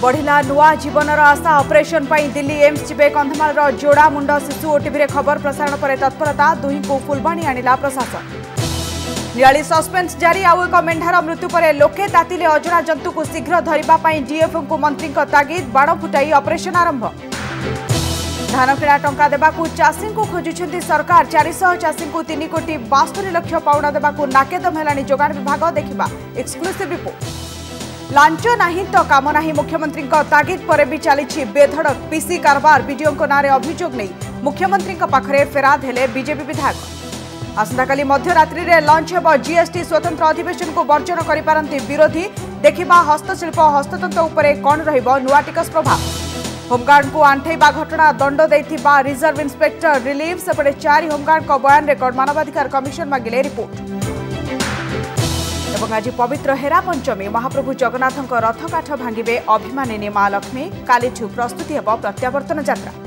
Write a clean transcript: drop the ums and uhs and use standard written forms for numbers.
बढ़िला नुआ जीवनर आशा ऑपरेशन पर दिल्ली एम्स जीवे कंधमाल जोड़ा मुंड शिशु ओटीवी खबर प्रसारण पर तत्परता दुही को फुलबाणी आणिला प्रशासन निराली सस्पेंस जारी आउ एक मेढार मृत्यु पर लोके तातिले अजଣା जंतु को शीघ्र धरिबा डीएफओ को मंत्री तागिद बाण फुटाई ऑपरेशन आरंभ धान किणा टंका देबाकू चाषी को खोजुछंती सरकार 400 चाषी को 3 कोटी 72 लाख पाउणा देबाकू नाकेदम हेलानी जोगाण विभाग देखिबा एक्सक्लूसिव रिपोर्ट लांच नहीं तो काम नहीं मुख्यमंत्री तागिद पर भी चली बेधड़क पीसी कारबार बीडीओ नारे अभियोग नहीं मुख्यमंत्री पाखरे फेराद हेले बीजेपी विधायक आसंताकाली मध्यरात्रि रे लॉन्च हेब जीएसटी स्वतंत्र अधिवेशन को वर्जन करिपारंती विरोधी देखिबा हस्तशिल्प हस्ततंत्र उपरे कौन रहिबो नुआ टिकस प्रभाव होमगार्ड को आंठेबा घटना दंड देथिबा रिजर्व इंस्पेक्टर रिलीफ सेपटे 4 होमगार्ड को बयान रेकर्ड मानवाधिकार कमिशन मागिले रिपोर्ट एवं आज पवित्र हेरा पंचमी महाप्रभु जगन्नाथ रथ काठ भांगिबे अभिमानिनी महालक्ष्मी कालीठू प्रस्तुति हेब प्रत्यावर्तन यात्रा।